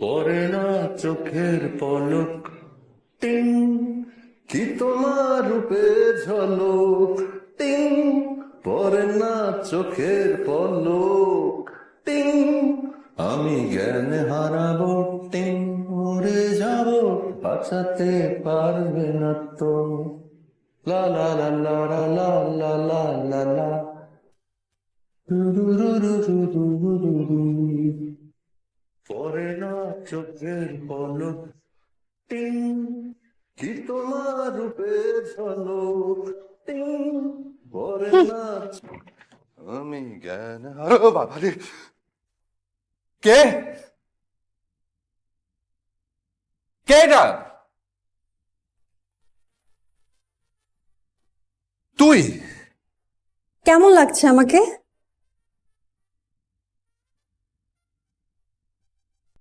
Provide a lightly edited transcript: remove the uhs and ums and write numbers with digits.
পরে না চোখের পলক, টিং, কি তোমার রূপের ঝলক, টিং, পরে না চোখের পলক, টিং, আমি জ্ঞান হারাবো, টিং, উড়ে যাব, বাঁচাতে পারবে না তো। লা লা লা লা লা লা লা লা লা, রু রু রু রু রু রু রু রু রু। পরে না চোখের পলক, টিং, কি তোমার রূপের ঝলক, টিং, পরে না আমি জ্ঞান হারাবো। বাবা রে, কে কে এটা? তুই? কেমন লাগছে আমাকে?